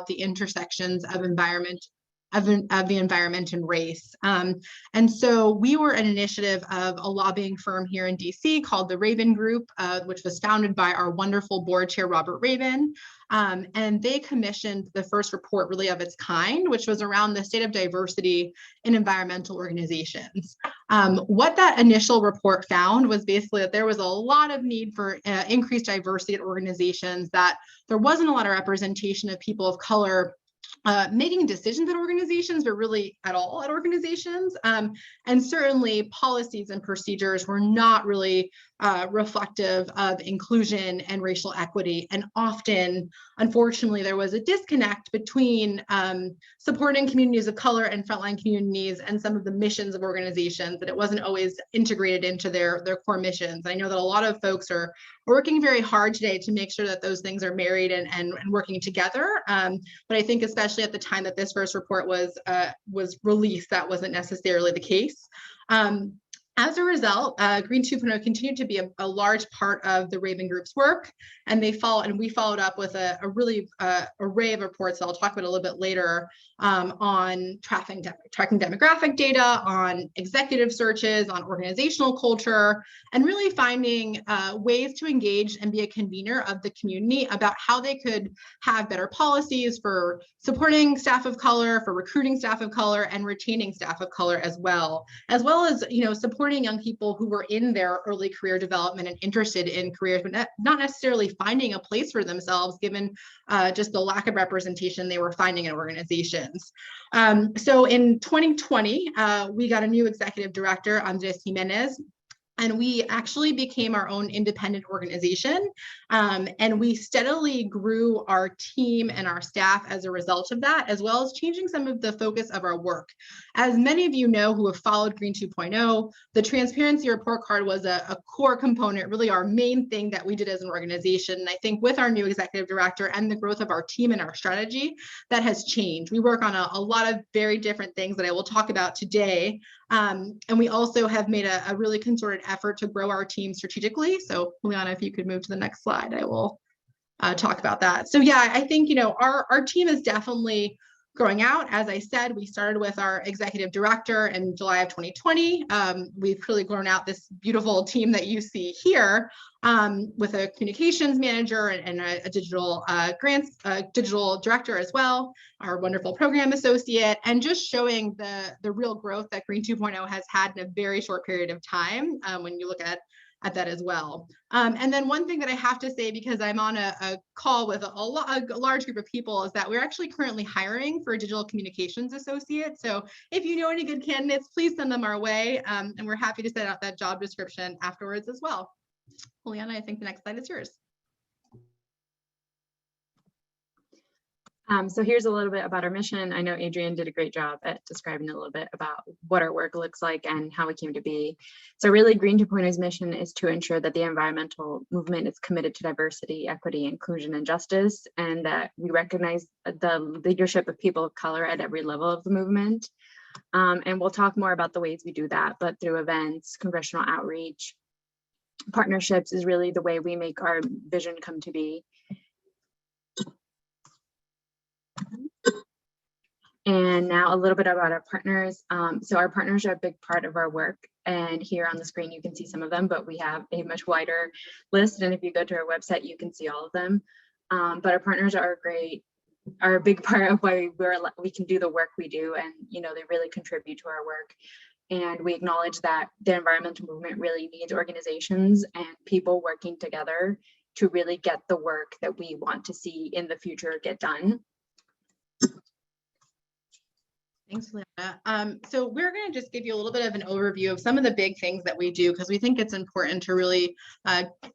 the intersections of the environment and race. And so we were an initiative of a lobbying firm here in DC called the Rabin Group, which was founded by our wonderful board chair, Robert Rabin. And they commissioned the first report really of its kind, which was around the state of diversity in environmental organizations. What that initial report found was basically that there was a lot of need for increased diversity at organizations, that there wasn't a lot of representation of people of color making decisions at organizations, but really at all at organizations. And certainly policies and procedures were not really reflective of inclusion and racial equity. And often, unfortunately, there was a disconnect between supporting communities of color and frontline communities and some of the missions of organizations, that it wasn't always integrated into their core missions. I know that a lot of folks are working very hard today to make sure that those things are married and working together. But I think especially at the time that this first report was released, that wasn't necessarily the case. As a result, Green 2.0 continued to be a large part of the Rabin Group's work, and we followed up with a really array of reports that I'll talk about a little bit later on tracking demographic data, on executive searches, on organizational culture, and really finding ways to engage and be a convener of the community about how they could have better policies for supporting staff of color, for recruiting staff of color, and retaining staff of color as well as supporting young people who were in their early career development and interested in careers, but not necessarily finding a place for themselves given just the lack of representation they were finding in organizations. So in 2020, we got a new executive director, Andres Jimenez, and we actually became our own independent organization. And we steadily grew our team and our staff as a result of that, as well as changing some of the focus of our work. As many of you know who have followed Green 2.0, the transparency report card was a core component, really our main thing that we did as an organization. And I think with our new executive director and the growth of our team and our strategy, that has changed. We work on a lot of very different things that I will talk about today. And we also have made a really concerted effort to grow our team strategically. So Juliana, if you could move to the next slide, I will talk about that. So yeah, I think, our team is definitely growing out. As I said, we started with our executive director in July of 2020. We've really grown out this beautiful team that you see here with a communications manager and a digital digital director as well, our wonderful program associate, and just showing the real growth that Green 2.0 has had in a very short period of time when you look at that as well. And then one thing that I have to say, because I'm on a call with a large group of people, is that we're actually currently hiring for a digital communications associate. So if you know any good candidates, please send them our way. And we're happy to send out that job description afterwards as well. Juliana, I think the next slide is yours. So here's a little bit about our mission. I know Adrienne did a great job at describing a little bit about what our work looks like and how we came to be. So really, Green 2.0's mission is to ensure that the environmental movement is committed to diversity, equity, inclusion, and justice, and that we recognize the leadership of people of color at every level of the movement. And we'll talk more about the ways we do that, but through events, congressional outreach, partnerships is really the way we make our vision come to be. And now a little bit about our partners. So our partners are a big part of our work. And here on the screen, you can see some of them, but we have a much wider list. And if you go to our website, you can see all of them. But our partners are a big part of why we can do the work we do. And, they really contribute to our work. And we acknowledge that the environmental movement really needs organizations and people working together to really get the work that we want to see in the future get done. Thanks, Leanna. So we're going to just give you a little bit of an overview of some of the big things that we do, because we think it's important to really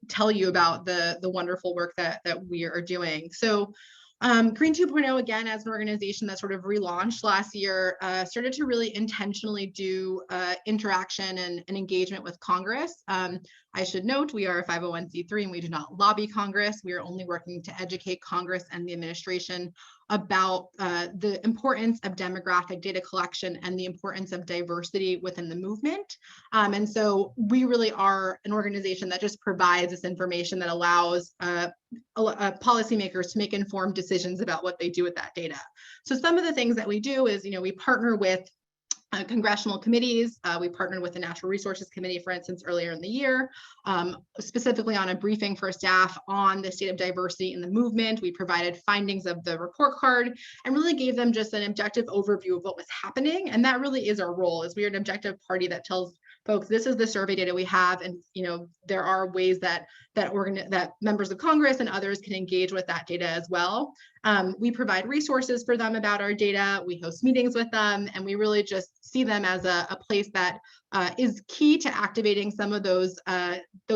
tell you about the wonderful work that we are doing. So Green 2.0, again, as an organization that sort of relaunched last year, started to really intentionally do interaction and engagement with Congress. I should note we are a 501c3 and we do not lobby Congress. We are only working to educate Congress and the administration about the importance of demographic data collection and the importance of diversity within the movement. And so we really are an organization that just provides this information that allows policymakers to make informed decisions about what they do with that data. So some of the things that we do is, we partner with congressional committees. We partnered with the Natural Resources Committee, for instance, earlier in the year, specifically on a briefing for staff on the state of diversity in the movement. We provided findings of the report card and really gave them just an objective overview of what was happening. And that really is our role, is we are an objective party that tells folks, this is the survey data we have, and there are ways that members of Congress and others can engage with that data as well. We provide resources for them about our data. We host meetings with them, and we really just see them as a place that is key to activating some of those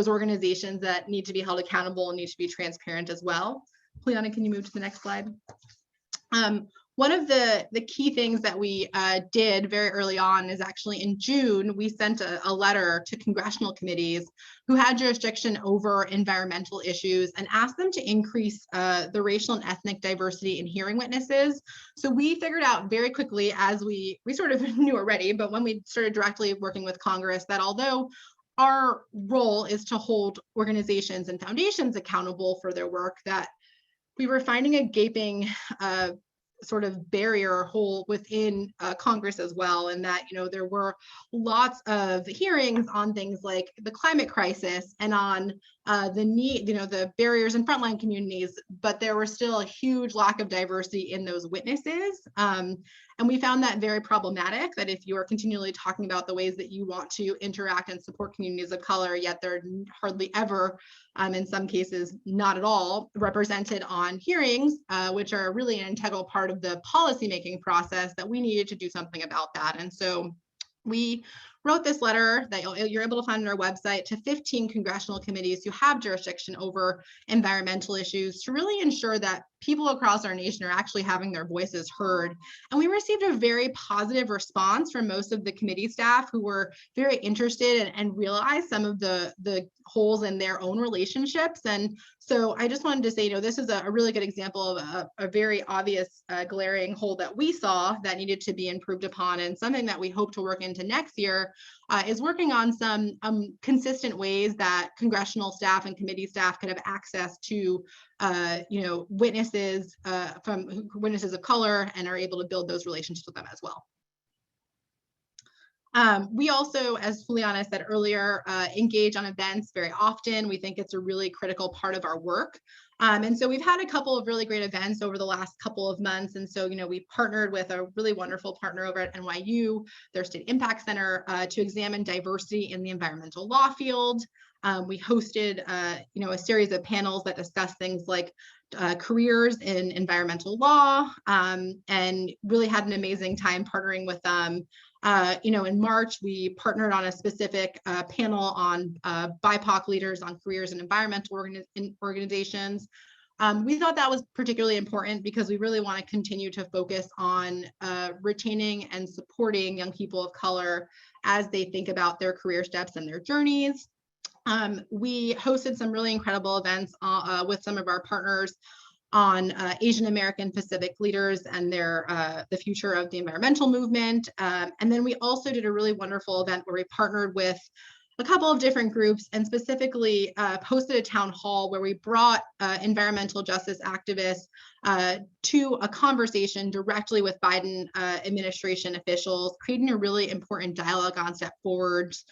organizations that need to be held accountable and need to be transparent as well. Juliana, can you move to the next slide? One of the key things that we did very early on is actually in June, we sent a letter to congressional committees who had jurisdiction over environmental issues and asked them to increase the racial and ethnic diversity in hearing witnesses. So we figured out very quickly, as we sort of knew already, but when we started directly working with Congress, that although our role is to hold organizations and foundations accountable for their work, that we were finding a gaping sort of barrier or hole within Congress as well, and that there were lots of hearings on things like the climate crisis and on the need, the barriers in frontline communities, but there was still a huge lack of diversity in those witnesses. And we found that very problematic, that if you are continually talking about the ways that you want to interact and support communities of color, yet they're hardly ever, in some cases, not at all, represented on hearings, which are really an integral part of the policymaking process, that we needed to do something about that. And so we wrote this letter that you're able to find on our website to 15 congressional committees who have jurisdiction over environmental issues, to really ensure that people across our nation are actually having their voices heard. And we received a very positive response from most of the committee staff, who were very interested and realized some of the holes in their own relationships. And so I just wanted to say, this is a really good example of a very obvious glaring hole that we saw that needed to be improved upon, and something that we hope to work into next year is working on some consistent ways that congressional staff and committee staff could have access to witnesses from witnesses of color, and are able to build those relationships with them as well. We also, as Juliana said earlier, engage on events very often. We think it's a really critical part of our work. And so we've had a couple of really great events over the last couple of months. And so, we partnered with a really wonderful partner over at NYU, their State Impact Center, to examine diversity in the environmental law field. We hosted, a series of panels that discuss things like careers in environmental law, and really had an amazing time partnering with them. In March, we partnered on a specific panel on BIPOC leaders on careers in environmental organizations. We thought that was particularly important because we really want to continue to focus on retaining and supporting young people of color as they think about their career steps and their journeys. We hosted some really incredible events with some of our partners on Asian American Pacific leaders and the future of the environmental movement. And then we also did a really wonderful event where we partnered with a couple of different groups, and specifically hosted a town hall where we brought environmental justice activists to a conversation directly with Biden administration officials, creating a really important dialogue on step forwards.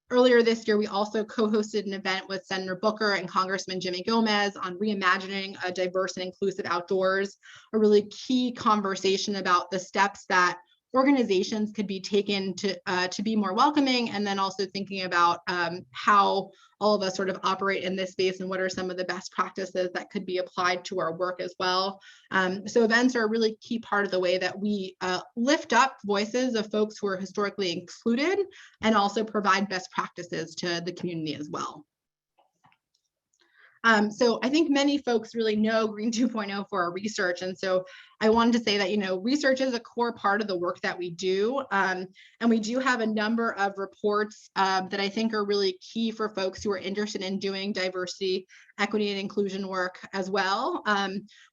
Earlier this year, we also co-hosted an event with Senator Booker and Congressman Jimmy Gomez on reimagining a diverse and inclusive outdoors, a really key conversation about the steps that organizations could be taken to be more welcoming, and then also thinking about how all of us sort of operate in this space and what are some of the best practices that could be applied to our work as well. So events are a really key part of the way that we lift up voices of folks who are historically excluded, and also provide best practices to the community as well. So I think many folks really know Green 2.0 for our research. And so I wanted to say that, research is a core part of the work that we do. And we do have a number of reports that I think are really key for folks who are interested in doing diversity, equity, and inclusion work as well.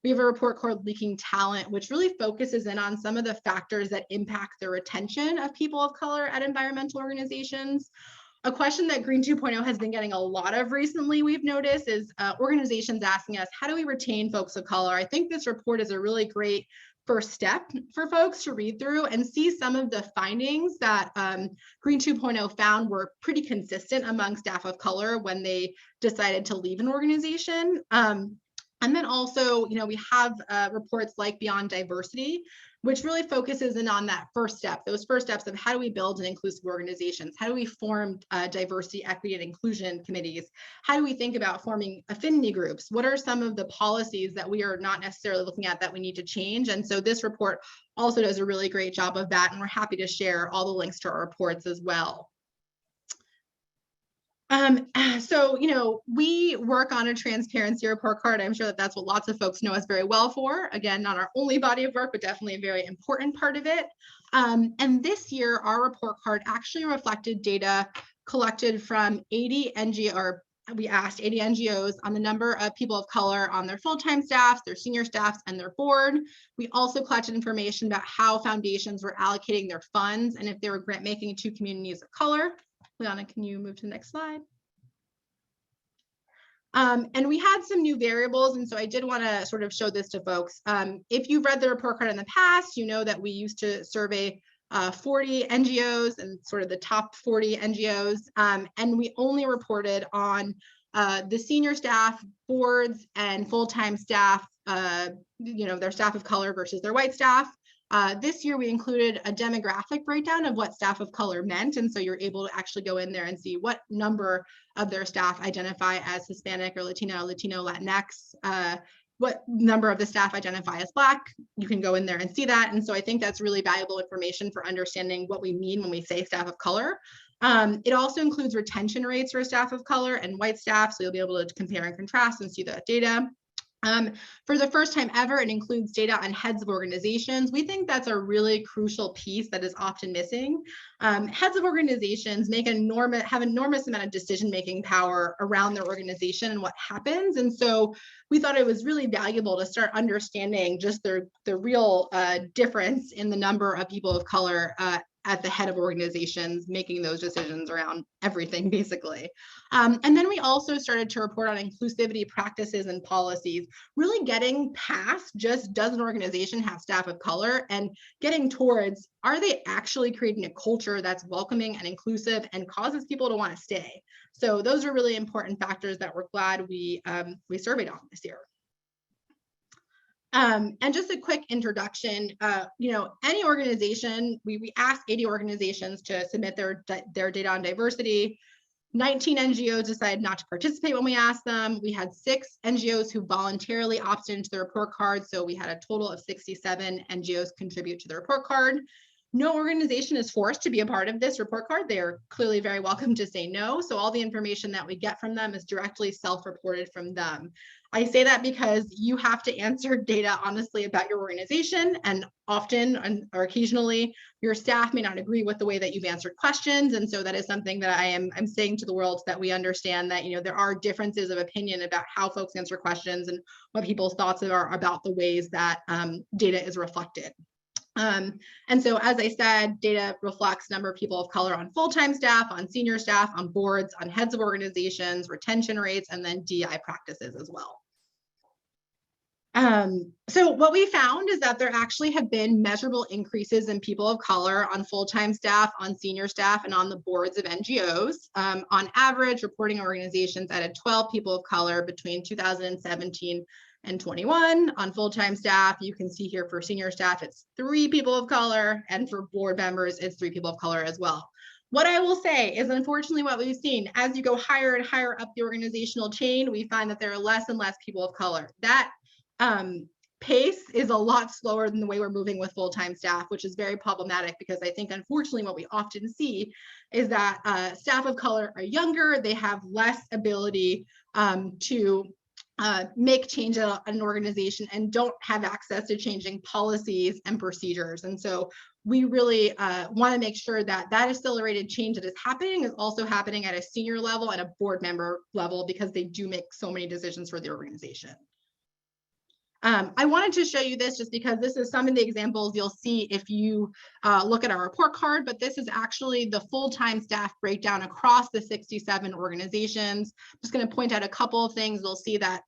We have a report called Leaking Talent, which really focuses in on some of the factors that impact the retention of people of color at environmental organizations. A question that Green 2.0 has been getting a lot of recently, we've noticed, is organizations asking us, how do we retain folks of color? I think this report is a really great first step for folks to read through and see some of the findings that Green 2.0 found were pretty consistent among staff of color when they decided to leave an organization. And then also, we have reports like Beyond Diversity, which really focuses in on that first step, those first steps of how do we build an inclusive organizations? How do we form diversity, equity, and inclusion committees? How do we think about forming affinity groups? What are some of the policies that we are not necessarily looking at that we need to change? And so this report also does a really great job of that, and we're happy to share all the links to our reports as well. So, we work on a transparency report card. I'm sure that that's what lots of folks know us very well for. Again, not our only body of work, but definitely a very important part of it. And this year, our report card actually reflected data collected from 80 NGO, or we asked 80 NGOs on the number of people of color on their full-time staffs, their senior staffs, and their board. We also collected information about how foundations were allocating their funds and if they were grant making to communities of color. Liana, can you move to the next slide? And we had some new variables, and so I did want to sort of show this to folks. If you've read the report card in the past, you know that we used to survey 40 NGOs and sort of the top 40 NGOs, and we only reported on the senior staff, boards, and full-time staff, their staff of color versus their white staff. This year, we included a demographic breakdown of what staff of color meant. And so you're able to actually go in there and see what number of their staff identify as Hispanic or Latino, Latinx, what number of the staff identify as Black. You can go in there and see that. And so I think that's really valuable information for understanding what we mean when we say staff of color. It also includes retention rates for staff of color and white staff. So you'll be able to compare and contrast and see that data. For the first time ever, it includes data on heads of organizations. We think that's a really crucial piece that is often missing. Heads of organizations have enormous amount of decision-making power around their organization and what happens. And so we thought it was really valuable to start understanding just the real difference in the number of people of color at the head of organizations making those decisions around everything, basically. And then we also started to report on inclusivity practices and policies, really getting past just does an organization have staff of color and getting towards, are they actually creating a culture that's welcoming and inclusive and causes people to want to stay? So those are really important factors that we're glad we surveyed on this year. And just a quick introduction, any organization, we asked 80 organizations to submit their data on diversity. 19 NGOs decided not to participate when we asked them. We had 6 NGOs who voluntarily opted into the report card. So we had a total of 67 NGOs contribute to the report card. No organization is forced to be a part of this report card. They are clearly very welcome to say no. So all the information that we get from them is directly self-reported from them. I say that because you have to answer data honestly about your organization, and often or occasionally your staff may not agree with the way that you've answered questions. And so that is something that I'm saying to the world, that we understand that there are differences of opinion about how folks answer questions and what people's thoughts are about the ways that data is reflected. And so, as I said, data reflects number of people of color on full-time staff, on senior staff, on boards, on heads of organizations, retention rates, and then DEI practices as well. So what we found is that there actually have been measurable increases in people of color on full-time staff, on senior staff, and on the boards of NGOs. On average, reporting organizations added 12 people of color between 2017 and 21. On full-time staff, you can see here for senior staff, it's 3 people of color, and for board members, it's 3 people of color as well. What I will say is, unfortunately, what we've seen, as you go higher and higher up the organizational chain, we find that there are less and less people of color. That pace is a lot slower than the way we're moving with full-time staff, which is very problematic, because I think, unfortunately, what we often see is that staff of color are younger, they have less ability to make change at an organization and don't have access to changing policies and procedures. And so we really want to make sure that that accelerated change that is happening is also happening at a senior level and a board member level, because they do make so many decisions for the organization. I wanted to show you this just because this is some of the examples you'll see if you look at our report card, but this is actually the full-time staff breakdown across the 67 organizations. I'm just going to point out a couple of things. You'll see that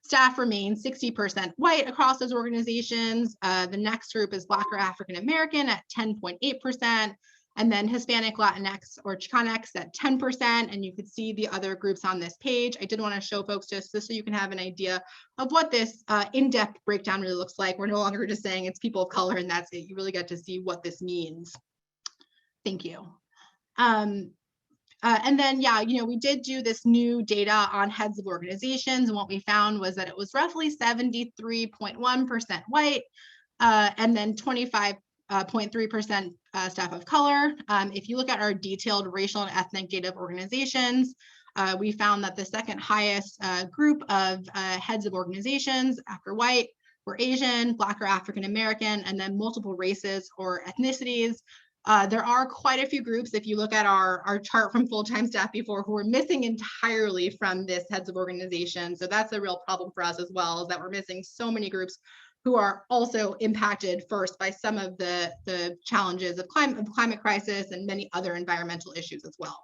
staff remain 60% white across those organizations. The next group is Black or African American at 10.8%. And then Hispanic, Latinx, or Chicanx at 10%. And you could see the other groups on this page. I did want to show folks just so you can have an idea of what this in-depth breakdown really looks like. We're no longer just saying it's people of color and that's it. You really get to see what this means. Thank you. And then, yeah, we did do this new data on heads of organizations. And what we found was that it was roughly 73.1% white, and then 25.3% staff of color. If you look at our detailed racial and ethnic data of organizations, we found that the second highest group of heads of organizations after white were Asian, Black or African American, and then multiple races or ethnicities. There are quite a few groups, if you look at our chart from full-time staff before, who are missing entirely from this heads of organization. So that's a real problem for us as well, is that we're missing so many groups who are also impacted first by some of the challenges of climate crisis and many other environmental issues as well.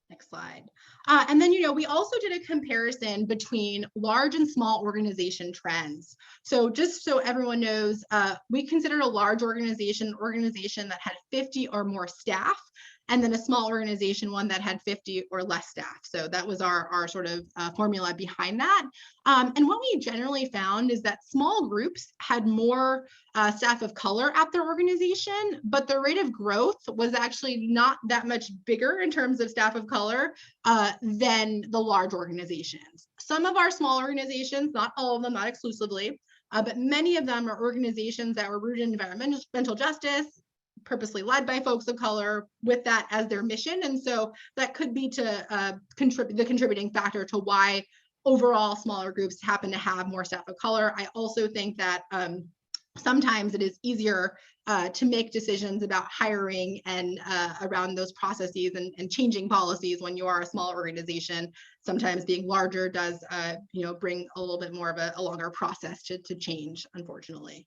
Next slide. And then, we also did a comparison between large and small organization trends. So just so everyone knows, we considered a large organization that had 50 or more staff, and then a small organization, one that had 50 or less staff. So that was our sort of formula behind that. And what we generally found is that small groups had more staff of color at their organization, but the rate of growth was actually not that much bigger in terms of staff of color than the large organizations. Some of our small organizations, not all of them, not exclusively, but many of them are organizations that were rooted in environmental justice, purposely led by folks of color with that as their mission. And so that could be to the contributing factor to why overall smaller groups happen to have more staff of color. I also think that sometimes it is easier to make decisions about hiring and around those processes and changing policies when you are a small organization. Sometimes being larger does bring a little bit more of a longer process to change, unfortunately.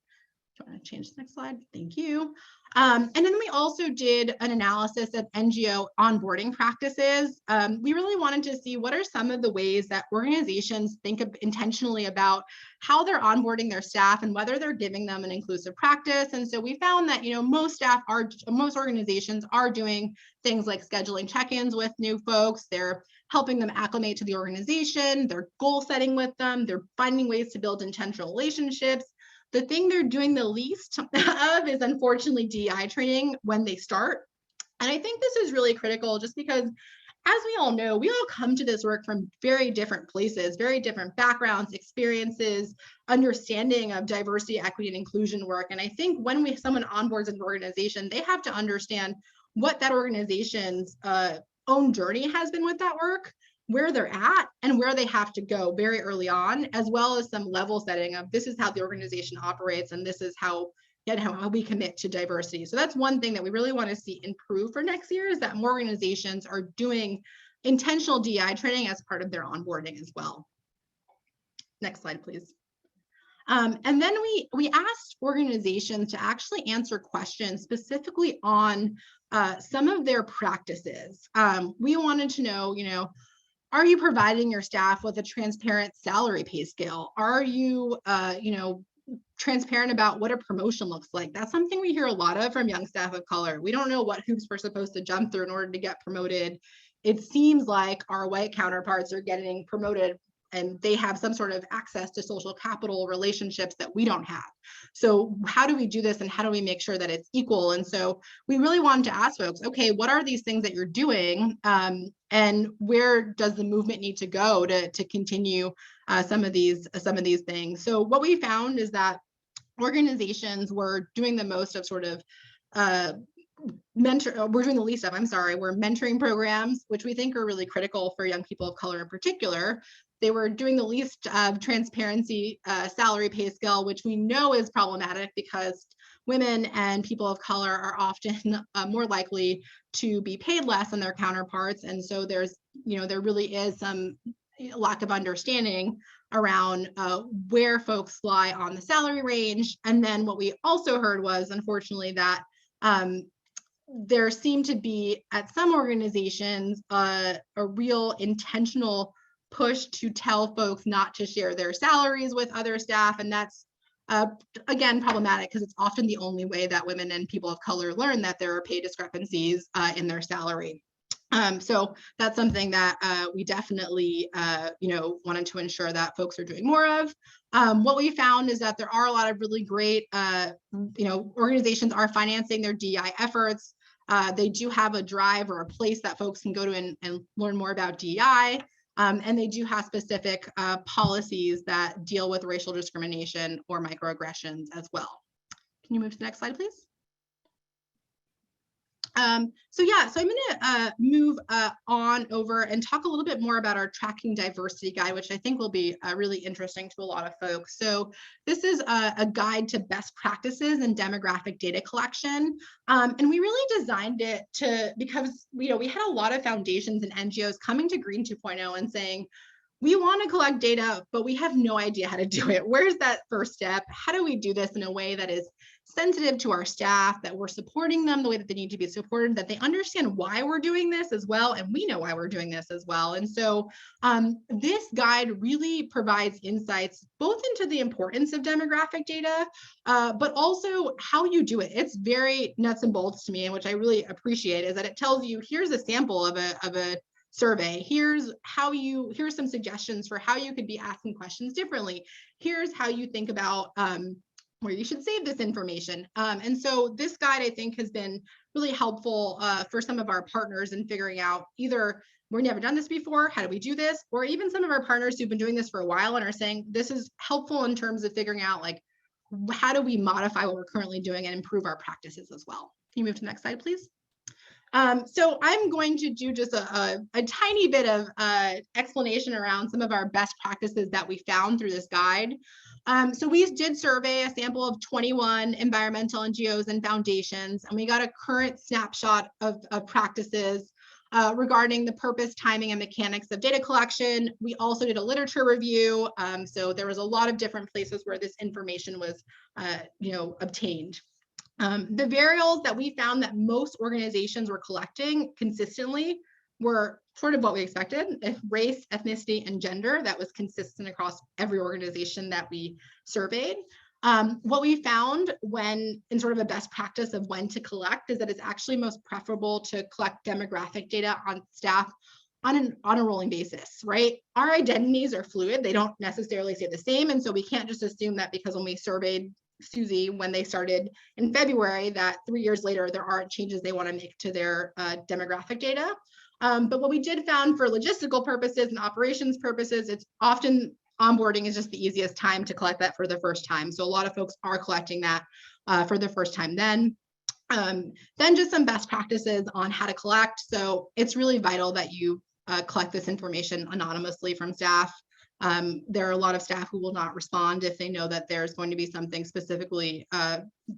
Trying to change the next slide. Thank you. And then we also did an analysis of NGO onboarding practices. We really wanted to see what are some of the ways that organizations think intentionally about how they're onboarding their staff and whether they're giving them an inclusive practice. And so we found that most organizations are doing things like scheduling check-ins with new folks. They're helping them acclimate to the organization. They're goal setting with them. They're finding ways to build intentional relationships. The thing they're doing the least of is unfortunately DEI training when they start. And I think this is really critical just because, as we all know, we all come to this work from very different places, very different backgrounds, experiences, understanding of diversity, equity, and inclusion work. And I think when someone onboards an organization, they have to understand what that organization's own journey has been with that work, where they're at and where they have to go very early on, as well as some level setting of this is how the organization operates and this is how we commit to diversity. So that's one thing that we really want to see improve for next year, is that more organizations are doing intentional DEI training as part of their onboarding as well. Next slide, please. And then we asked organizations to actually answer questions specifically on some of their practices. We wanted to know, are you providing your staff with a transparent salary pay scale? Are you, transparent about what a promotion looks like? That's something we hear a lot of from young staff of color. We don't know what hoops we're supposed to jump through in order to get promoted. It seems like our white counterparts are getting promoted and they have some sort of access to social capital relationships that we don't have. So how do we do this and how do we make sure that it's equal? And so we really wanted to ask folks, okay, what are these things that you're doing? And where does the movement need to go to continue some of these things? So what we found is that organizations were doing the most of sort of we're doing the least of, we're mentoring programs, which we think are really critical for young people of color in particular. They were doing the least transparency salary pay scale, which we know is problematic because women and people of color are often more likely to be paid less than their counterparts. And so there's, there really is some lack of understanding around where folks lie on the salary range. And then what we also heard was, unfortunately, that there seemed to be at some organizations a real intentional push to tell folks not to share their salaries with other staff. And that's, again, problematic because it's often the only way that women and people of color learn that there are pay discrepancies in their salary. So that's something that we definitely, wanted to ensure that folks are doing more of. What we found is that there are a lot of really great, organizations are financing their DEI efforts. They do have a drive or a place that folks can go to and learn more about DEI. And they do have specific policies that deal with racial discrimination or microaggressions as well. Can you move to the next slide, please? So I'm going to move on over and talk a little bit more about our Tracking Diversity Guide, which I think will be really interesting to a lot of folks. So this is a guide to best practices in demographic data collection. And we really designed it because we had a lot of foundations and NGOs coming to Green 2.0 and saying, we want to collect data, but we have no idea how to do it. Where's that first step? How do we do this in a way that is sensitive to our staff, that we're supporting them the way that they need to be supported, that they understand why we're doing this as well, and we know why we're doing this as well. And so this guide really provides insights both into the importance of demographic data, but also how you do it. It's very nuts and bolts to me, and which I really appreciate, is that it tells you, here's a sample of a survey. Here's some suggestions for how you could be asking questions differently. Here's how you think about where you should save this information. And so this guide, I think, has been really helpful for some of our partners in figuring out either we've never done this before, how do we do this? Or even some of our partners who've been doing this for a while and are saying this is helpful in terms of figuring out, like, how do we modify what we're currently doing and improve our practices as well. Can you move to the next slide, please? So I'm going to do just a tiny bit of explanation around some of our best practices that we found through this guide. So we did survey a sample of 21 environmental NGOs and foundations, and we got a current snapshot of practices regarding the purpose, timing, and mechanics of data collection. We also did a literature review. So there was a lot of different places where this information was, obtained. The variables that we found that most organizations were collecting consistently were sort of what we expected: race, ethnicity, and gender. That was consistent across every organization that we surveyed. What we found when in sort of a best practice of when to collect is that it's actually most preferable to collect demographic data on staff on a rolling basis, right? Our identities are fluid. They don't necessarily stay the same. And so we can't just assume that because when we surveyed Susie when they started in February, that 3 years later there aren't changes they want to make to their demographic data. But what we did found for logistical purposes and operations purposes, it's often onboarding is just the easiest time to collect that for the first time. So a lot of folks are collecting that for the first time then. Then just some best practices on how to collect. So it's really vital that you collect this information anonymously from staff. There are a lot of staff who will not respond if they know that there's going to be something specifically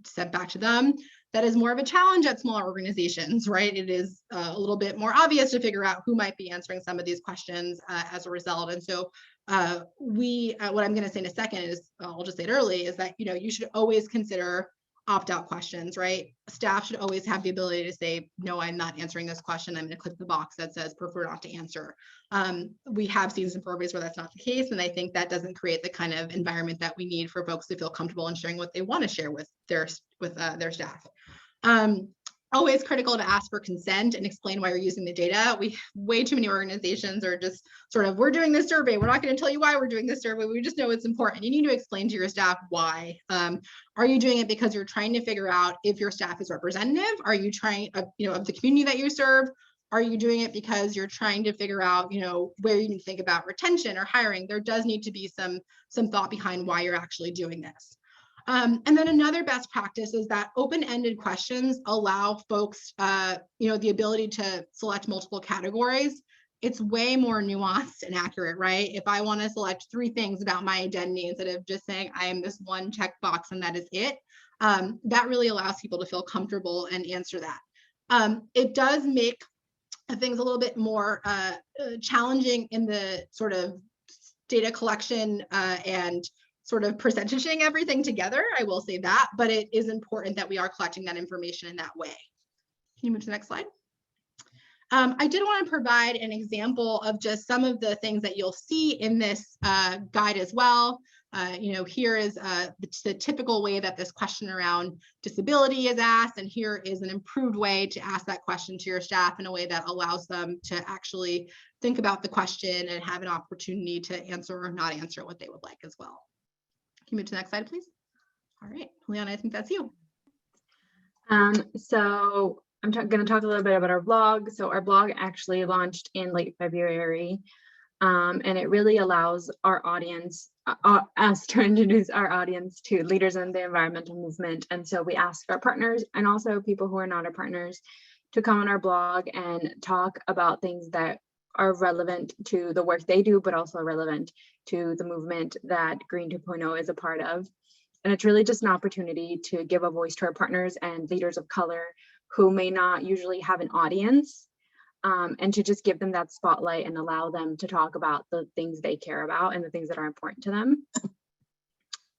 sent back to them. That is more of a challenge at smaller organizations, right? It is a little bit more obvious to figure out who might be answering some of these questions as a result. And so what I'm going to say in a second is, I'll just say it early, is that you should always consider opt-out questions, right? Staff should always have the ability to say, no, I'm not answering this question. I'm going to click the box that says prefer not to answer. We have seen some programs where that's not the case, and I think that doesn't create the kind of environment that we need for folks to feel comfortable in sharing what they want to share with their staff. Always critical to ask for consent and explain why you're using the data. Way too many organizations are just sort of, we're doing this survey. We're not going to tell you why we're doing this survey. We just know it's important. You need to explain to your staff why. Are you doing it because you're trying to figure out if your staff is representative? Are you trying, of the community that you serve? Are you doing it because you're trying to figure out, where you can think about retention or hiring? There does need to be some thought behind why you're actually doing this. And then another best practice is that open-ended questions allow folks, the ability to select multiple categories it's way more nuanced and accurate, right? If I want to select 3 things about my identity instead of just saying I am this one checkbox and that is it, that really allows people to feel comfortable and answer that. It does make things a little bit more challenging in the sort of data collection and sort of percentaging everything together. I will say that, but it is important that we are collecting that information in that way. Can you move to the next slide? I did want to provide an example of just some of the things that you'll see in this guide as well. Here is the typical way that this question around disability is asked, and here is an improved way to ask that question to your staff in a way that allows them to actually think about the question and have an opportunity to answer or not answer what they would like as well. Can you move to the next slide, please? All right, Juliana, I think that's you. So I'm going to talk a little bit about our blog. So our blog actually launched in late February, and it really allows our audience, us to introduce our audience to leaders in the environmental movement. And so we ask our partners and also people who are not our partners to come on our blog and talk about things that are relevant to the work they do, but also relevant to the movement that Green 2.0 is a part of. And it's really just an opportunity to give a voice to our partners and leaders of color who may not usually have an audience, and to just give them that spotlight and allow them to talk about the things they care about and the things that are important to them.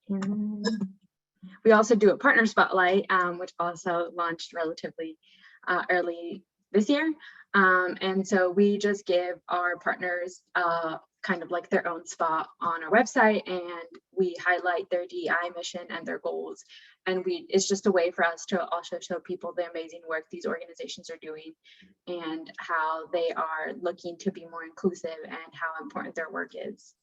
And we also do a partner spotlight, which also launched relatively early this year. And so we just give our partners kind of like their own spot on our website, and we highlight their DEI mission and their goals. And it's just a way for us to also show people the amazing work these organizations are doing and how they are looking to be more inclusive and how important their work is.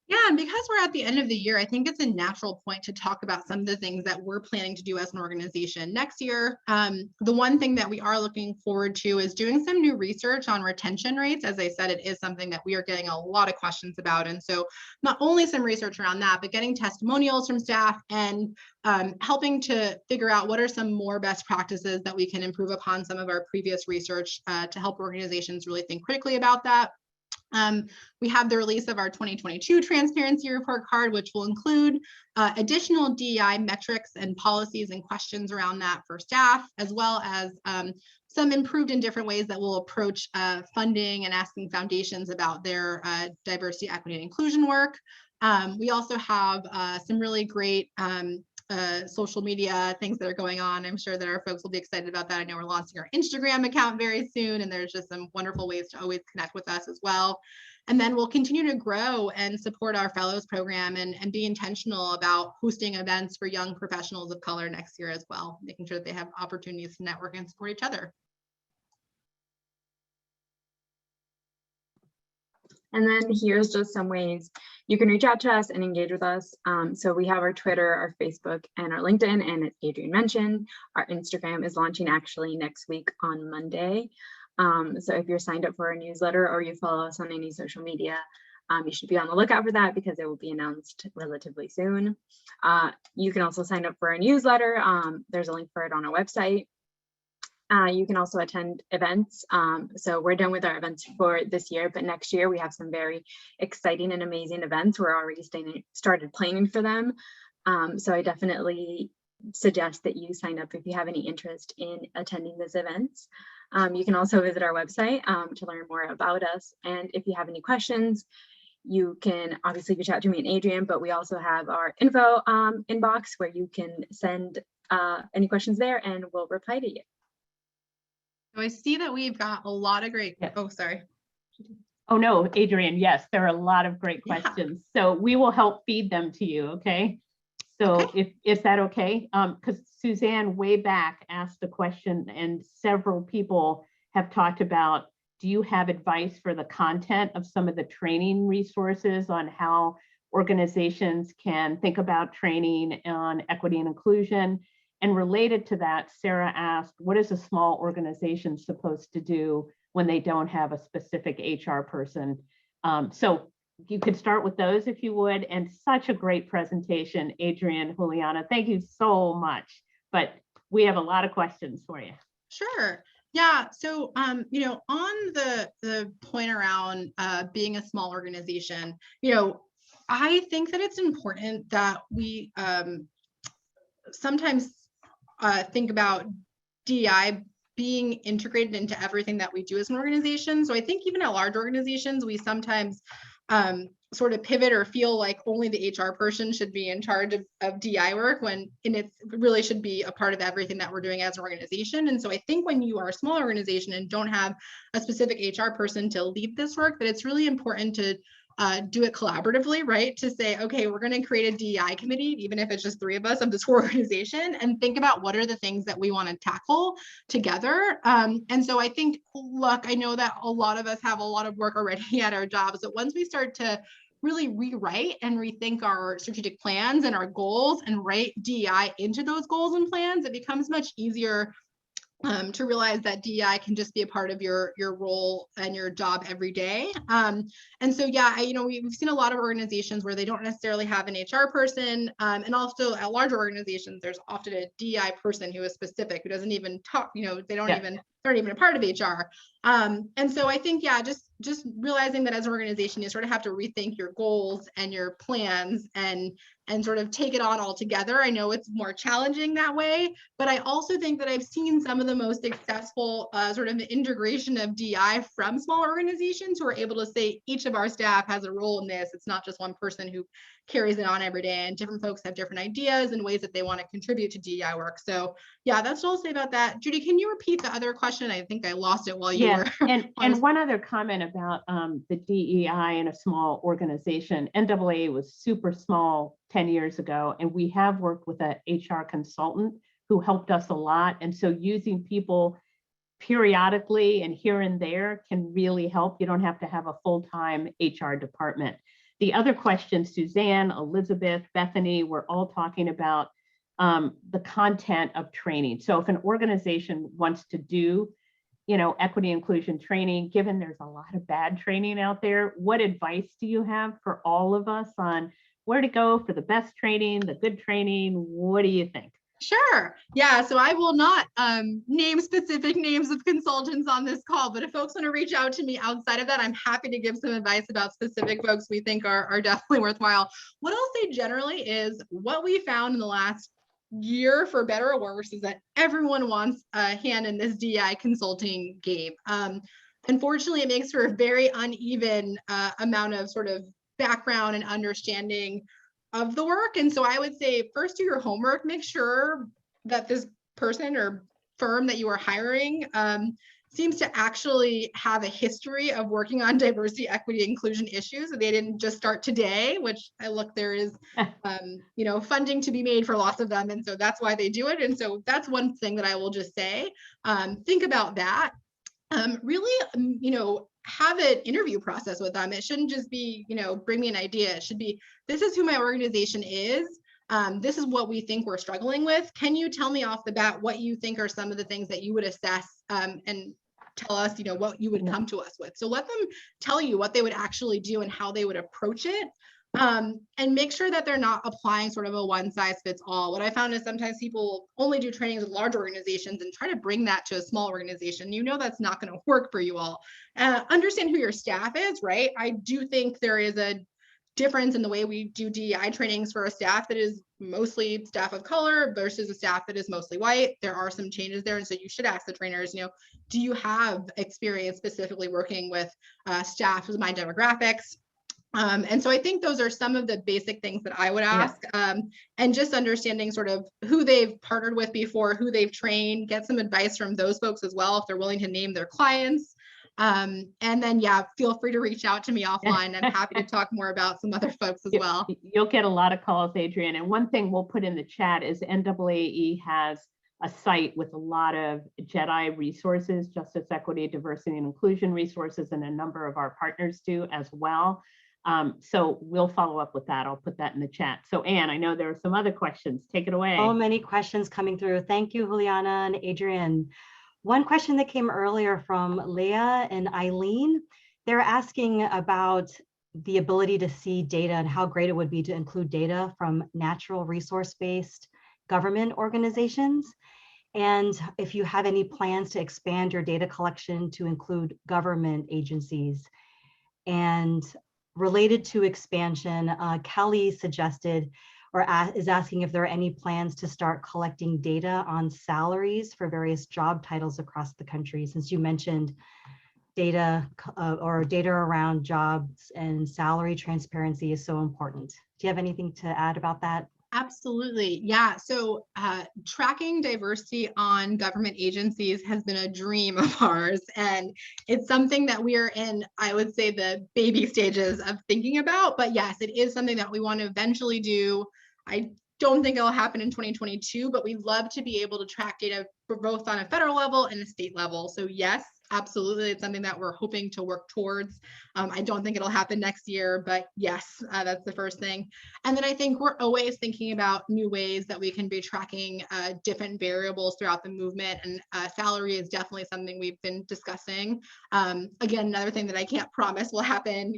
Yeah, and because we're at the end of the year, I think it's a natural point to talk about some of the things that we're planning to do as an organization next year. The one thing that we are looking forward to is doing some new research on retention rates. As I said, it is something that we are getting a lot of questions about. And so not only some research around that, but getting testimonials from staff and helping to figure out what are some more best practices that we can improve upon some of our previous research to help organizations really think critically about that. We have the release of our 2022 Transparency Report Card, which will include additional DEI metrics and policies and questions around that for staff, as well as some improved and different ways that we'll approach funding and asking foundations about their diversity, equity, and inclusion work. We also have some really great social media things that are going on. I'm sure that our folks will be excited about that. I know we're launching our Instagram account very soon, and there's just some wonderful ways to always connect with us as well. And then we'll continue to grow and support our fellows program and be intentional about hosting events for young professionals of color next year as well, making sure that they have opportunities to network and support each other. And then here's just some ways you can reach out to us and engage with us. So we have our Twitter, our Facebook, and our LinkedIn, and as Adrienne mentioned, our Instagram is launching actually next week on Monday. So if you're signed up for our newsletter or you follow us on any social media, you should be on the lookout for that because it will be announced relatively soon. You can also sign up for our newsletter. There's a link for it on our website. You can also attend events. So we're done with our events for this year, but next year we have some very exciting and amazing events. We're already started planning for them. So I definitely suggest that you sign up if you have any interest in attending these events. You can also visit our website to learn more about us. And if you have any questions, you can obviously reach out to me and Adrienne, but we also have our info inbox where you can send any questions there and we'll reply to you. So I see that we've got a lot of great, oh, sorry. Oh no, Adrienne, yes, there are a lot of great questions. So we will help feed them to you, okay? So is that okay? Because Suzanne way back asked the question and several people have talked about, do you have advice for the content of some of the training resources on how organizations can think about training on equity and inclusion? And related to that, Sarah asked, what is a small organization supposed to do when they don't have a specific HR person? So you could start with those if you would. And such a great presentation, Adrienne, Juliana, thank you so much. But we have a lot of questions for you. Sure. Yeah, so you know, on the point around being a small organization, you know, I think that it's important that we sometimes think about DEI being integrated into everything that we do as an organization. So I think even at large organizations, we sometimes sort of pivot or feel like only the HR person should be in charge of DI work when it really should be a part of everything that we're doing as an organization. And so I think when you are a small organization and don't have a specific HR person to lead this work, that it's really important to do it collaboratively, right? To say, okay, we're going to create a DEI committee, even if it's just 3 of us of this whole organization, and think about what are the things that we want to tackle together. And so I think, look, I know that a lot of us have a lot of work already at our jobs, but once we start to really rewrite and rethink our strategic plans and our goals and write DEI into those goals and plans, it becomes much easier to realize that DEI can just be a part of your role and your job every day. And so, yeah, you know, we've seen a lot of organizations where they don't necessarily have an HR person. And also at larger organizations, there's often a DEI person who is specific, who doesn't even talk, you know, they're not even a part of HR. And so I think, yeah, just realizing that as an organization, you sort of have to rethink your goals and your plans and sort of take it on all together. I know it's more challenging that way, but I also think that I've seen some of the most successful sort of integration of DI from small organizations who are able to say each of our staff has a role in this. It's not just one person who carries it on every day, and different folks have different ideas and ways that they want to contribute to DEI work. So yeah, that's what I'll say about that. Judy, can you repeat the other question? I think I lost it while you were. And one other comment about the DEI in a small organization. NAA was super small 10 years ago, and we have worked with an HR consultant who helped us a lot. And so using people periodically and here and there can really help. You don't have to have a full-time HR department. The other question, Suzanne, Elizabeth, Bethany, we're all talking about the content of training. So if an organization wants to do, you know, equity inclusion training, given there's a lot of bad training out there, what advice do you have for all of us on where to go for the best training, the good training? What do you think? Sure. Yeah. So I will not name specific names of consultants on this call, but if folks want to reach out to me outside of that, I'm happy to give some advice about specific folks we think are definitely worthwhile. What I'll say generally is what we found in the last year, for better or worse, is that everyone wants a hand in this DI consulting game. Unfortunately, it makes for a very uneven amount of sort of background and understanding of the work. And so I would say first do your homework, make sure that this person or firm that you are hiring seems to actually have a history of working on diversity, equity, inclusion issues. They didn't just start today, which I look, there is you know, funding to be made for lots of them. And so that's why they do it. And so that's one thing that I will just say, think about that. Really, you know, have an interview process with them. It shouldn't just be, you know, bring me an idea. It should be, this is who my organization is. This is what we think we're struggling with. Can you tell me off the bat what you think are some of the things that you would assess and tell us, you know, what you would come to us with? So let them tell you what they would actually do and how they would approach it. And make sure that they're not applying sort of a one size fits all. What I found is sometimes people only do trainings with large organizations and try to bring that to a small organization. You know, that's not going to work for you all. Understand who your staff is, right? I do think there is a difference in the way we do DEI trainings for a staff that is mostly staff of color versus a staff that is mostly white. There are some changes there. And so you should ask the trainers, you know, do you have experience specifically working with staff with my demographics? And so I think those are some of the basic things that I would ask, and just understanding sort of who they've partnered with before, who they've trained, get some advice from those folks as well, if they're willing to name their clients. And then, yeah, feel free to reach out to me offline. I'm happy to talk more about some other folks as well. You'll get a lot of calls, Adrienne. And one thing we'll put in the chat is NAAE has a site with a lot of JEDI resources, justice, equity, diversity, and inclusion resources, and a number of our partners do as well. So we'll follow up with that. I'll put that in the chat. So Anne, I know there are some other questions. Take it away. So many questions coming through. Thank you, Juliana and Adrienne. One question that came earlier from Leah and Eileen, they're asking about the ability to see data and how great it would be to include data from natural resource-based government organizations. And if you have any plans to expand your data collection to include government agencies. And related to expansion, Kelly suggested or is asking if there are any plans to start collecting data on salaries for various job titles across the country, since you mentioned data or data around jobs and salary transparency is so important. Do you have anything to add about that? Absolutely. Yeah. So tracking diversity on government agencies has been a dream of ours. And it's something that we are in, I would say, the baby stages of thinking about. But yes, it is something that we want to eventually do. I don't think it'll happen in 2022, but we'd love to be able to track data for both on a federal level and a state level. So yes, absolutely. It's something that we're hoping to work towards. I don't think it'll happen next year, but yes, that's the first thing. And then I think we're always thinking about new ways that we can be tracking different variables throughout the movement. And salary is definitely something we've been discussing. Again, another thing that I can't promise will happen,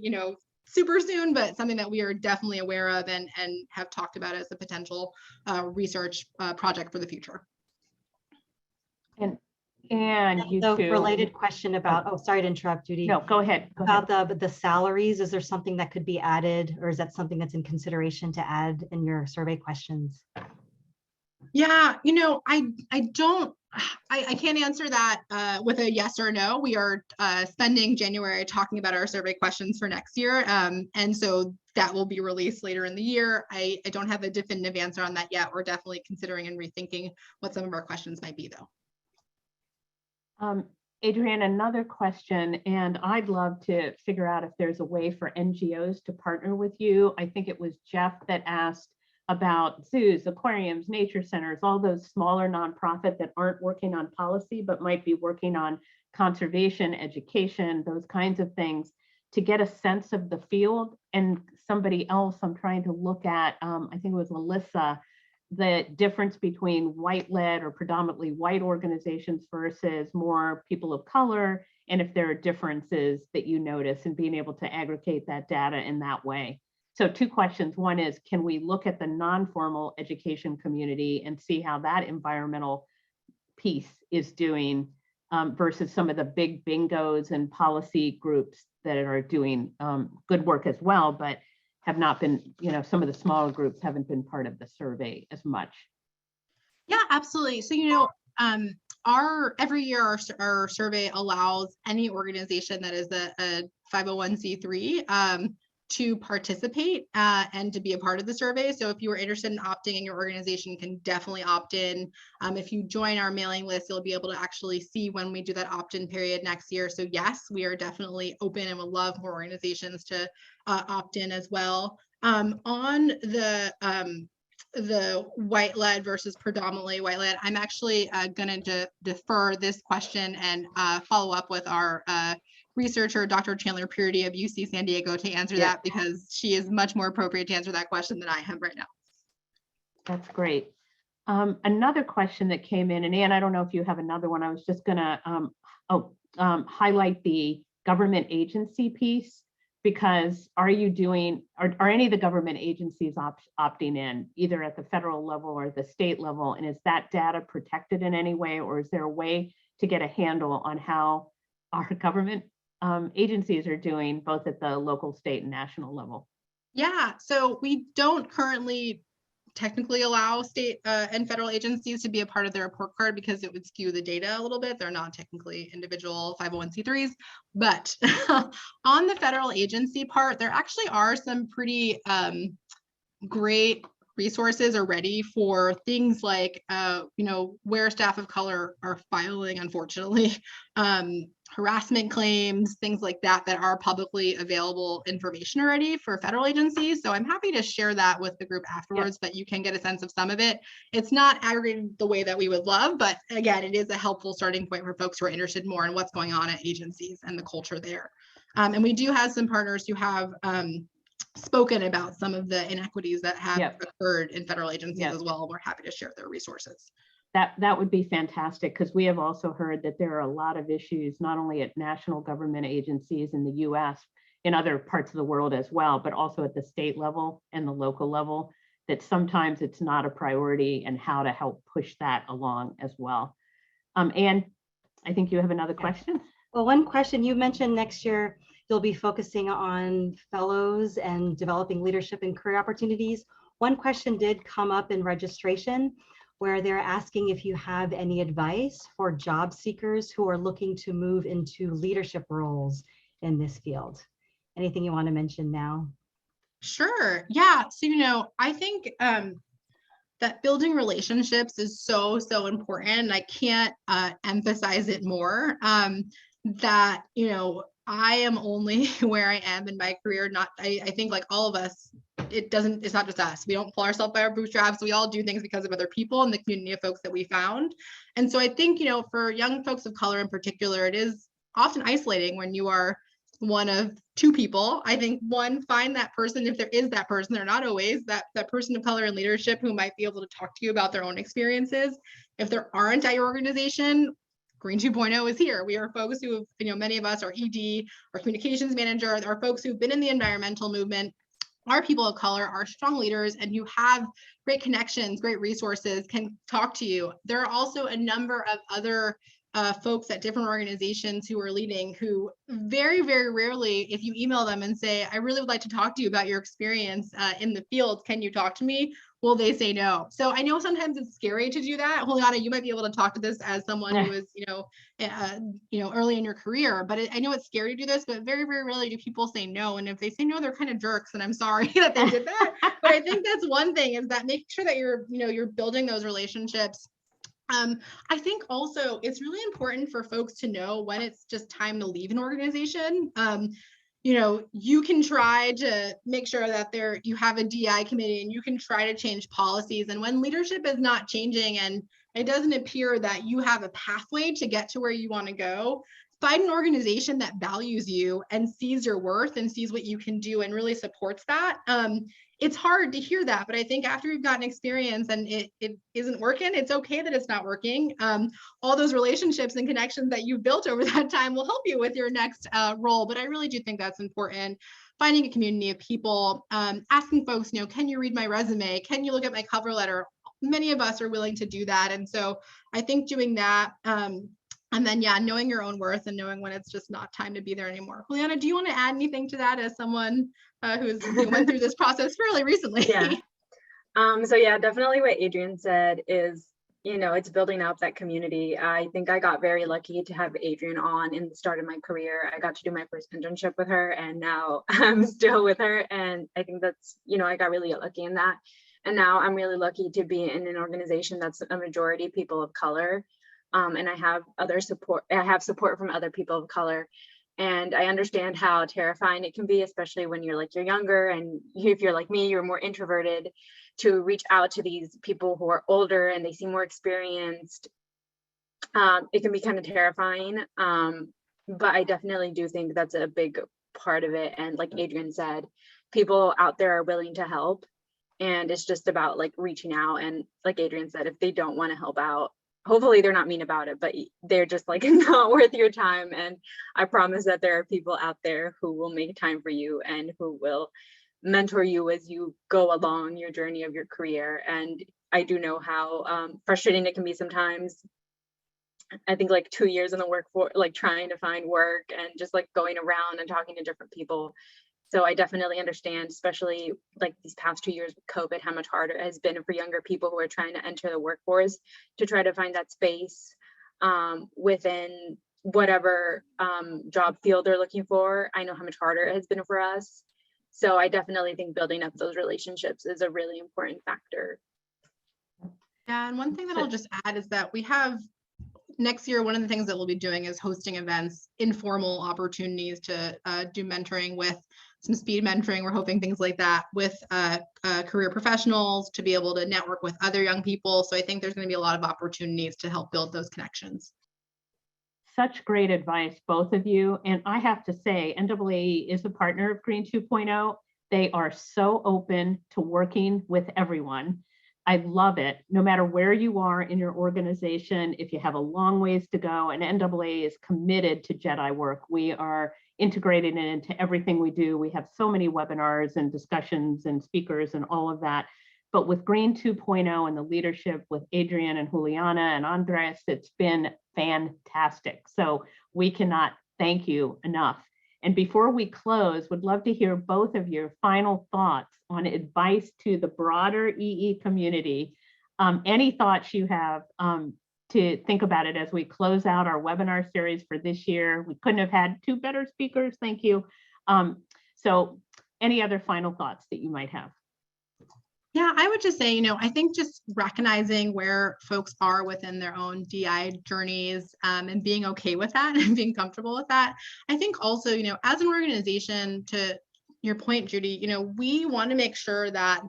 super soon, but something that we are definitely aware of and have talked about as a potential research project for the future. And you The too. related question about, oh, sorry to interrupt, Judy. No, go ahead. Go ahead. About the salaries, is there something that could be added, or is that something that's in consideration to add in your survey questions? Yeah, I can't answer that with a yes or no. We are spending January talking about our survey questions for next year. And so that will be released later in the year. I don't have a definitive answer on that yet. We're definitely considering and rethinking what some of our questions might be, though. Adrienne, another question, and I'd love to figure out if there's a way for NGOs to partner with you. I think it was Jeff that asked about zoos, aquariums, nature centers, all those smaller nonprofit that aren't working on policy, but might be working on conservation, education, those kinds of things, to get a sense of the field. And somebody else I'm trying to look at, I think it was Melissa, the difference between white-led or predominantly white organizations versus more people of color, and if there are differences that you notice, and being able to aggregate that data in that way. So 2 questions. One is, can we look at the non-formal education community and see how that environmental piece is doing versus some of the big bingos and policy groups that are doing good work as well, but have not been, some of the smaller groups haven't been part of the survey as much. Yeah, absolutely. So, every year our survey allows any organization that is a 501c3 to participate and to be a part of the survey. So if you are interested in opting in, your organization can definitely opt in. If you join our mailing list, you'll be able to actually see when we do that opt-in period next year. So yes, we are definitely open and would love more organizations to opt in as well. On the white-led versus predominantly white-led, I'm actually going to defer this question and follow up with our researcher, Dr. Chandler Purity of UC San Diego, to answer that, because she is much more appropriate to answer that question than I am right now. That's great. Another question that came in, and Anne, I don't know if you have another one. I was just gonna highlight the government agency piece, because are any of the government agencies opting in, either at the federal level or the state level? And is that data protected in any way, or is there a way to get a handle on how our government agencies are doing, both at the local, state, and national level? Yeah, so we don't currently technically allow state and federal agencies to be a part of their report card, because it would skew the data a little bit. They're not technically individual 501c3s, but on the federal agency part, there actually are some pretty great resources already for things like, where staff of color are filing, unfortunately, harassment claims, things like that, that are publicly available information already for federal agencies. So I'm happy to share that with the group afterwards, but you can get a sense of some of it. It's not aggregated the way that we would love, but again, it is a helpful starting point for folks who are interested more in what's going on at agencies and the culture there. And we do have some partners who have spoken about some of the inequities that have occurred in federal agencies as well. We're happy to share their resources. That would be fantastic, because we have also heard that there are a lot of issues, not only at national government agencies in the US, in other parts of the world as well, but also at the state level and the local level, that sometimes it's not a priority, and how to help push that along as well. Anne, I think you have another question. Well, one question you mentioned next year, you'll be focusing on fellows and developing leadership and career opportunities. One question did come up in registration where they're asking if you have any advice for job seekers who are looking to move into leadership roles in this field. Anything you want to mention now? Sure. Yeah. So, I think that building relationships is so, so important. And I can't emphasize it more. That, I am only where I am in my career. I think like all of us, it's not just us. We don't pull ourselves by our bootstraps. We all do things because of other people and the community of folks that we found. And so I think, for young folks of color in particular, it is often isolating when you are one of two people. I think one, find that person, if there is that person, they're not always that person of color in leadership who might be able to talk to you about their own experiences. If there aren't at your organization, Green 2.0 is here. We are folks who have, many of us are ED, our communications manager, are folks who've been in the environmental movement, are people of color, are strong leaders, and who have great connections, great resources, can talk to you. There are also a number of other folks at different organizations who are leading, who very, very rarely, if you email them and say, I really would like to talk to you about your experience in the field, can you talk to me? Will they say no? So I know sometimes it's scary to do that. Juliana, you might be able to talk to this as someone who is, early in your career, but I know it's scary to do this, but very, very rarely do people say no. And if they say no, they're kind of jerks, and I'm sorry that they did that. But I think that's one thing, is that make sure that you're building those relationships. I think also it's really important for folks to know when it's just time to leave an organization. You can try to make sure that you have a DI committee, and you can try to change policies. And when leadership is not changing and it doesn't appear that you have a pathway to get to where you want to go, find an organization that values you and sees your worth and sees what you can do and really supports that. It's hard to hear that, but I think after you've gotten experience and it isn't working, it's okay that it's not working. All those relationships and connections that you've built over that time will help you with your next role. But I really do think that's important. Finding a community of people, asking folks, can you read my resume? Can you look at my cover letter? Many of us are willing to do that. And so I think doing that, and then, knowing your own worth and knowing when it's just not time to be there anymore. Juliana, do you want to add anything to that as someone who's went through this process fairly recently? Yeah. So yeah, definitely what Adrienne said is, it's building up that community. I think I got very lucky to have Adrienne on in the start of my career. I got to do my first internship with her, and now I'm still with her. And I think that's, I got really lucky in that. And now I'm really lucky to be in an organization that's a majority people of color. And I have support from other people of color. And I understand how terrifying it can be, especially when you're younger, and if you're like me, you're more introverted, to reach out to these people who are older and they seem more experienced. It can be kind of terrifying. But I definitely do think that's a big part of it. And like Adrienne said, people out there are willing to help. And it's just about reaching out. And like Adrienne said, if they don't want to help out, hopefully they're not mean about it, but they're just not worth your time. And I promise that there are people out there who will make time for you and who will mentor you as you go along your journey of your career. And I do know how frustrating it can be sometimes. I think 2 years in the workforce, trying to find work and just going around and talking to different people. So I definitely understand, especially these past 2 years with COVID, how much harder it has been for younger people who are trying to enter the workforce to try to find that space within whatever job field they're looking for. I know how much harder it has been for us. So I definitely think building up those relationships is a really important factor. Yeah, and one thing that I'll just add is that we have next year, one of the things that we'll be doing is hosting events, informal opportunities to do mentoring with some speed mentoring. We're hoping things like that with career professionals, to be able to network with other young people. So I think there's going to be a lot of opportunities to help build those connections. Such great advice, both of you. And I have to say, NAAE is a partner of Green 2.0. They are so open to working with everyone. I love it. No matter where you are in your organization, if you have a long ways to go, and NAAE is committed to Jedi work. We are integrating it into everything we do. We have so many webinars and discussions and speakers and all of that. But with Green 2.0 and the leadership with Adrienne and Juliana and Andres, it's been fantastic. So we cannot thank you enough. And before we close, would love to hear both of your final thoughts on advice to the broader EE community. Any thoughts you have to think about it as we close out our webinar series for this year. We couldn't have had two better speakers. Thank you. So any other final thoughts that you might have? Yeah, I would just say, I think just recognizing where folks are within their own DI journeys and being okay with that and being comfortable with that. I think also, as an organization, to your point, Judy, we want to make sure that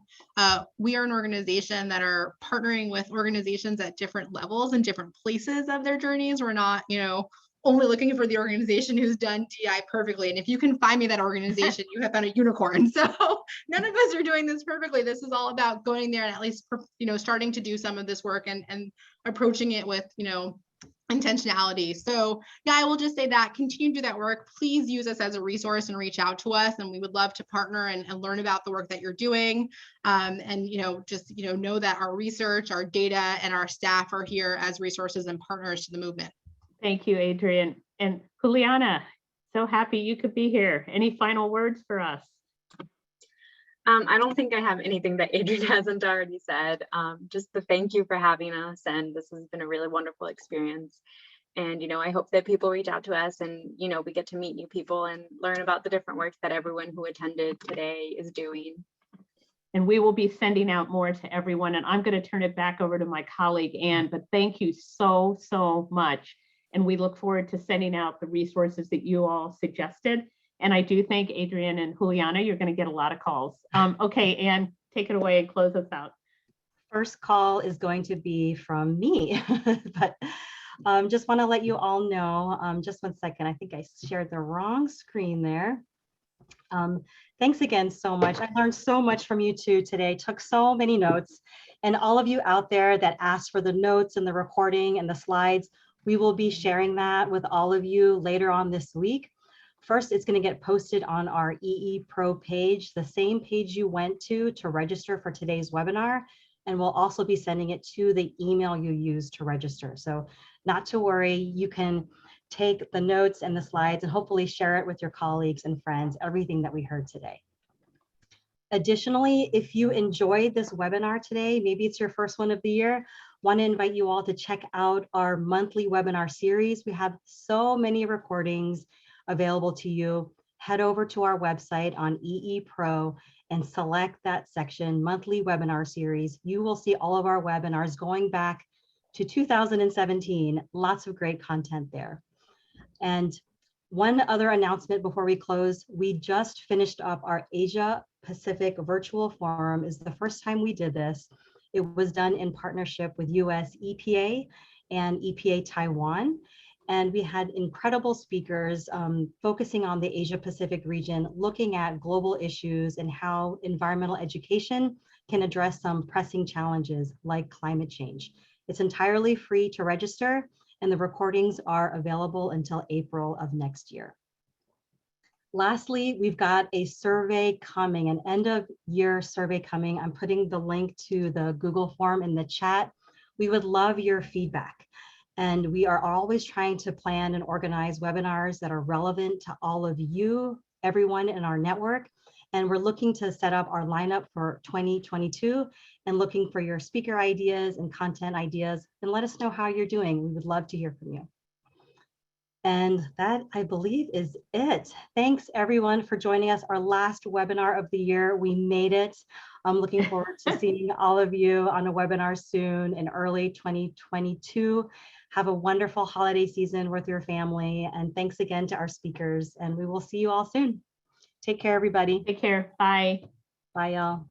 we are an organization that are partnering with organizations at different levels and different places of their journeys. We're not, only looking for the organization who's done DI perfectly. And if you can find me that organization, you have found a unicorn. So none of us are doing this perfectly. This is all about going there and at least, starting to do some of this work and approaching it with, intentionality. So yeah, I will just say that continue to do that work. Please use us as a resource and reach out to us. And we would love to partner and learn about the work that you're doing. And, just, know that our research, our data, and our staff are here as resources and partners to the movement. Thank you, Adrienne. And Juliana, so happy you could be here. Any final words for us? I don't think I have anything that Adrienne hasn't already said. Just the thank you for having us. And this has been a really wonderful experience. And, I hope that people reach out to us and, we get to meet new people and learn about the different work that everyone who attended today is doing. And we will be sending out more to everyone. And I'm going to turn it back over to my colleague, Anne, but thank you so, so much. And we look forward to sending out the resources that you all suggested. And I do think Adrienne and Juliana, you're going to get a lot of calls. Okay, Anne, take it away and close us out. First call is going to be from me, but just want to let you all know, just 1 second, I think I shared the wrong screen there. Thanks again so much. I learned so much from you two today, took so many notes, and all of you out there that asked for the notes and the recording and the slides, we will be sharing that with all of you later on this week. First, it's going to get posted on our EE Pro page, the same page you went to register for today's webinar, and we'll also be sending it to the email you used to register. So not to worry, you can take the notes and the slides and hopefully share it with your colleagues and friends, everything that we heard today. Additionally, if you enjoyed this webinar today, maybe it's your first one of the year, want to invite you all to check out our monthly webinar series. We have so many recordings available to you. Head over to our website on EE Pro and select that section, monthly webinar series. You will see all of our webinars going back to 2017. Lots of great content there. And one other announcement before we close, we just finished up our Asia Pacific Virtual Forum. Is the first time we did this. It was done in partnership with US EPA and EPA Taiwan. And we had incredible speakers focusing on the Asia Pacific region, looking at global issues and how environmental education can address some pressing challenges like climate change. It's entirely free to register, and the recordings are available until April of next year. Lastly, we've got a survey coming, an end of year survey coming. I'm putting the link to the Google form in the chat. We would love your feedback. And we are always trying to plan and organize webinars that are relevant to all of you, everyone in our network. And we're looking to set up our lineup for 2022 and looking for your speaker ideas and content ideas, and let us know how you're doing. We would love to hear from you. And that, I believe, is it. Thanks everyone for joining us. Our last webinar of the year. We made it. I'm looking forward to seeing all of you on a webinar soon in early 2022. Have a wonderful holiday season with your family. And thanks again to our speakers. And we will see you all soon. Take care, everybody. Take care. Bye. Bye, y'all.